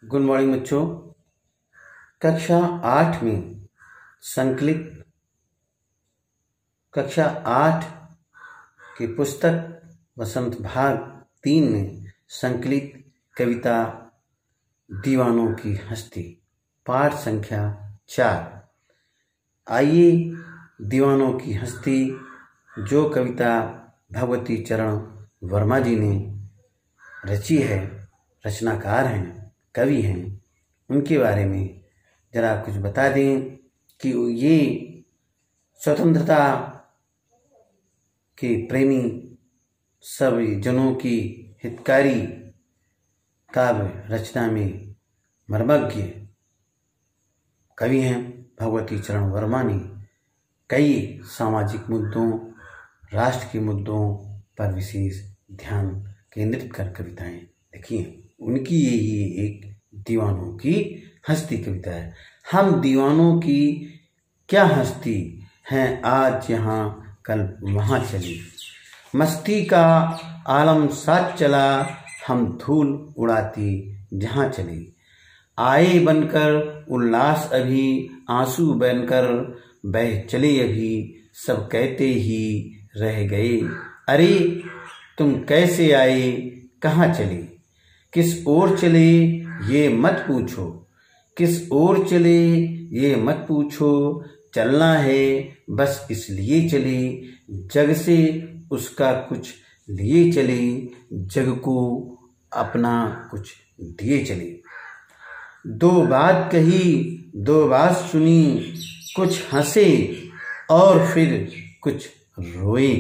Good morning बच्चों। कक्षा 8 में संकलित कक्षा 8 की पुस्तक वसंत भाग 3 में संकलित कविता दीवानों की हस्ती पाठ संख्या 4। आइए दीवानों की हस्ती जो कविता भगवती चरण वर्मा जी ने रची है, रचनाकार हैं, कवि हैं, उनके बारे में जरा कुछ बता दें कि ये स्वतंत्रता के प्रेमी सभी जनों की हितकारी काव्य रचना में मर्मज्ञ कवि हैं। भगवती चरण वर्मा ने कई सामाजिक मुद्दों, राष्ट्र के मुद्दों पर विशेष ध्यान केंद्रित कर कविताएं लिखी हैं। उनकी ये एक दीवानों की हस्ती कविता है। हम दीवानों की क्या हस्ती हैं, आज यहाँ कल वहाँ चली, मस्ती का आलम साथ चला, हम धूल उड़ाती जहाँ चले, आए बनकर उल्लास अभी, आंसू बनकर बह चले अभी, सब कहते ही रह गए, अरे तुम कैसे आए, कहाँ चले, किस ओर चले ये मत पूछो, किस ओर चले ये मत पूछो, चलना है बस इसलिए चले, जग से उसका कुछ लिए चले, जग को अपना कुछ दिए चले। दो बात कही दो बात सुनी, कुछ हंसे और फिर कुछ रोए,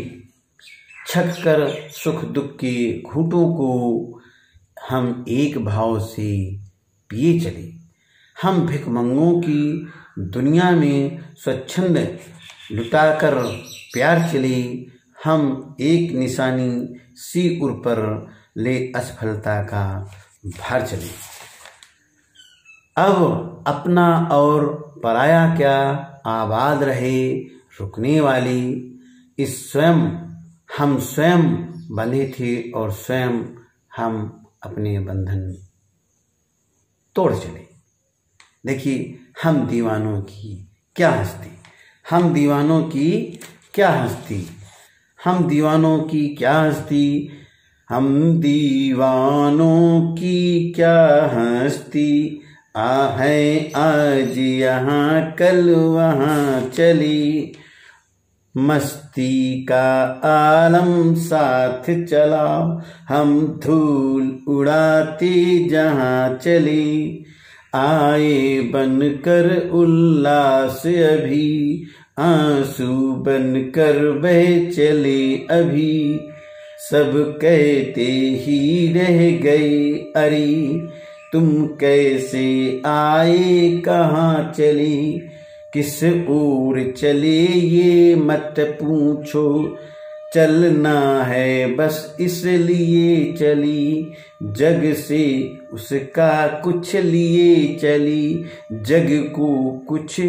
छक कर सुख दुख के घूंटों को हम एक भाव से पिए चले। हम भिखमंगों की दुनिया में स्वच्छंद लुटाकर प्यार चले, हम एक निशानी सी उर पर ले असफलता का भार चले। अब अपना और पराया क्या, आबाद रहे रुकने वाली, इस स्वयं हम स्वयं बंधे थे और स्वयं हम अपने बंधन तोड़ चले। देखिए, हम दीवानों की क्या हस्ती, हम दीवानों की क्या हस्ती, हम दीवानों की क्या हस्ती, हम दीवानों की क्या हस्ती, है आज यहाँ कल वहाँ चली, मस्ती का आलम साथ चला, हम धूल उड़ाते जहाँ चले, आए बनकर उल्लास अभी, आंसू बनकर बह चले अभी, सब कहते ही रह गए, अरे तुम कैसे आए, कहाँ चले, किस ओर चले ये मत पूछो, चलना है बस इसलिए चली, जग से उसका कुछ लिए चली, जग को कुछ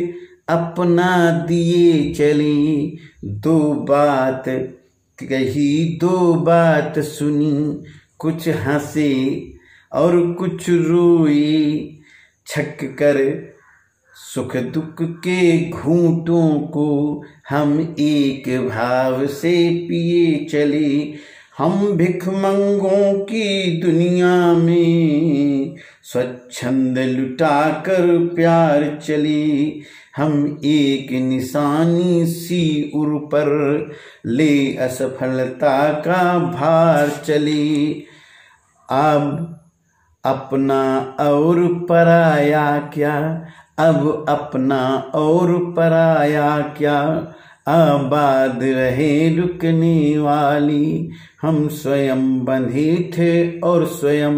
अपना दिए चली, दो बात कही दो बात सुनी, कुछ हंसे और कुछ रोए, छक कर सुख दुख के घूंटों को हम एक भाव से पिए चले, हम भिखमंगों की दुनिया में स्वच्छंद लुटाकर प्यार चले, हम एक निशानी सी उर पर ले असफलता का भार चले। अब अपना और पराया क्या, अब अपना और पराया क्या, आबाद रहे रुकने वाली, हम स्वयं बंधे थे और स्वयं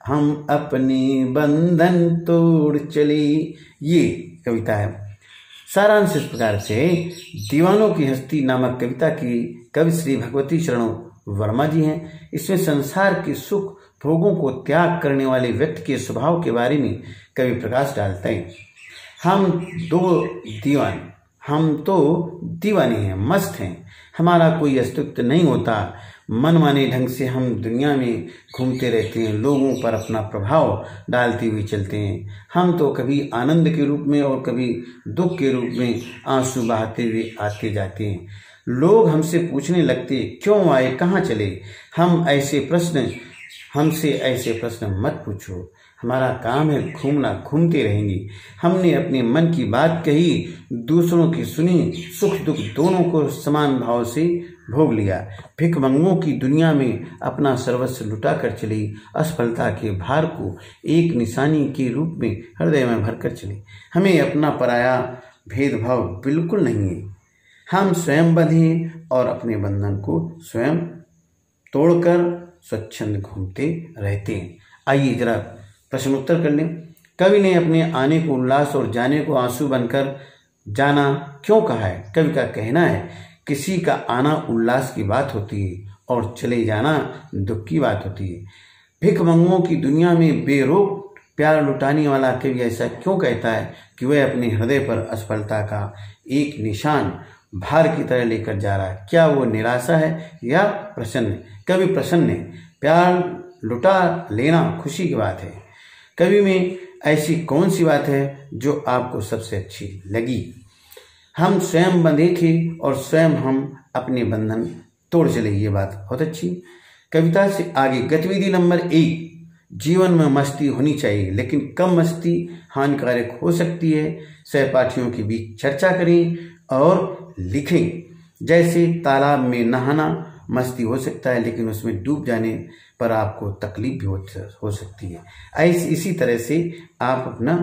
हम अपने बंधन तोड़ चले। ये कविता है। सारांश इस प्रकार से, दीवानों की हस्ती नामक कविता की कवि श्री भगवती चरण वर्मा जी हैं। इसमें संसार के सुख भोगों को त्याग करने वाले व्यक्ति के स्वभाव के बारे में कवि प्रकाश डालते हैं। हम तो दीवाने हैं, मस्त हैं, हमारा कोई अस्तित्व नहीं होता, मनमाने ढंग से हम दुनिया में घूमते रहते हैं, लोगों पर अपना प्रभाव डालते हुए चलते हैं। हम तो कभी आनंद के रूप में और कभी दुख के रूप में आंसू बहाते हुए आते जाते हैं। लोग हमसे पूछने लगते, क्यों आए, कहाँ चले? हमसे ऐसे प्रश्न मत पूछो। हमारा काम है घूमना, घूमते रहेंगे। हमने अपने मन की बात कही, दूसरों की सुनी, सुख दुख दोनों को समान भाव से भोग लिया। भिखमंगों की दुनिया में अपना सर्वस्व लुटा कर चली, असफलता के भार को एक निशानी के रूप में हृदय में भरकर चली। हमें अपना पराया भेदभाव बिल्कुल नहीं है। हम स्वयं बंधे और अपने बंधन को स्वयं तोड़कर स्वच्छंद घूमते रहते हैं। आइए जरा प्रश्नोत्तर कर लें। कवि ने अपने आने को उल्लास और जाने को आंसू बनकर जाना क्यों कहा है? कवि का कहना है, किसी का आना उल्लास की बात होती है और चले जाना दुख की बात होती है। भिखमंगों की दुनिया में बेरोक प्यार लुटाने वाला कवि ऐसा क्यों कहता है कि वह अपने हृदय पर असफलता का एक निशान भार की तरह लेकर जा रहा है? क्या वो निराशा है या प्रसन्न? कवि प्रसन्न है। प्यार लुटा लेना खुशी की बात है। कवि में ऐसी कौन सी बात है जो आपको सबसे अच्छी लगी? हम स्वयं बंधे थे और स्वयं हम अपने बंधन तोड़ चले, ये बात बहुत अच्छी। कविता से आगे गतिविधि नंबर 1, जीवन में मस्ती होनी चाहिए, लेकिन कम मस्ती हानिकारक हो सकती है। सहपाठियों के बीच चर्चा करें और लिखें। जैसे तालाब में नहाना मस्ती हो सकता है, लेकिन उसमें डूब जाने पर आपको तकलीफ भी हो सकती है। इसी तरह से आप अपना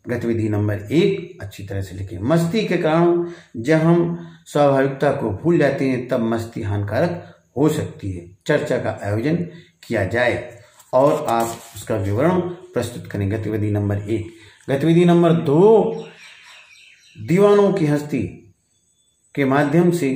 गतिविधि नंबर 1 अच्छी तरह से लिखें। मस्ती के कारण जब हम स्वाभाविकता को भूल जाते हैं तब मस्ती हानिकारक हो सकती है। चर्चा का आयोजन किया जाए और आप उसका विवरण प्रस्तुत करें। गतिविधि नंबर 1। गतिविधि नंबर 2, दीवानों की हस्ती के माध्यम से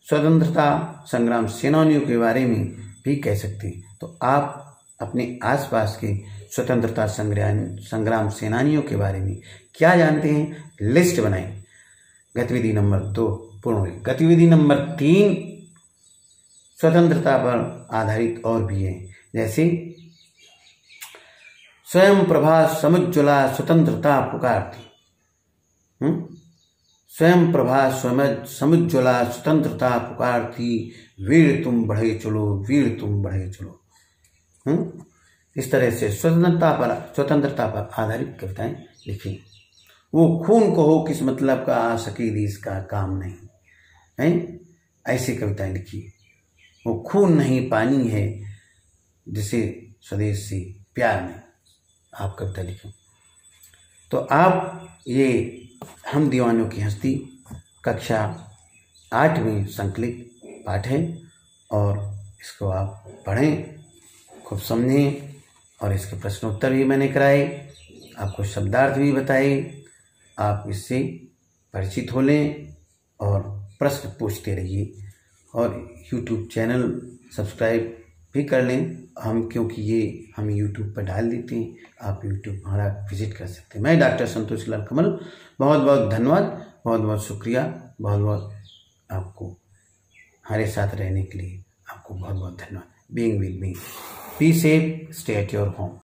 स्वतंत्रता संग्राम सेनानियों के बारे में भी कह सकते हैं। तो आप अपने आसपास के स्वतंत्रता संग्राम सेनानियों के बारे में क्या जानते हैं, लिस्ट बनाएं। गतिविधि नंबर 2 पूर्ण हुई। गतिविधि नंबर 3 स्वतंत्रता पर आधारित और भी है, जैसे स्वयं प्रभा समुज्ज्वला स्वतंत्रता पुकारती। स्वयं प्रभा समुज्ज्वला स्वतंत्रता पुकारती, वीर तुम बढ़े चलो, वीर तुम बढ़े चलो। इस तरह से स्वतंत्रता पर आधारित कविताएं लिखी। वो खून को हो किस मतलब का, आ सके देश का काम नहीं है, ऐसी कविताएं लिखी। वो खून नहीं पानी है जिसे स्वदेश से प्यार में, आप कविता लिखें। तो आप ये हम दीवानों की हस्ती कक्षा 8 में संकलित पाठ है और इसको आप पढ़ें, खूब समझें और इसके प्रश्नोत्तर भी मैंने कराए, आपको शब्दार्थ भी बताए। आप इससे परिचित हो लें और प्रश्न पूछते रहिए और YouTube चैनल सब्सक्राइब भी कर लें। क्योंकि ये हम YouTube पर डाल देते हैं, आप YouTube हमारा विजिट कर सकते हैं। मैं डॉक्टर संतोष लाल कमल, बहुत बहुत धन्यवाद, बहुत बहुत शुक्रिया, बहुत बहुत आपको हमारे साथ रहने के लिए आपको बहुत बहुत धन्यवाद। Being with me, be safe, stay at your home.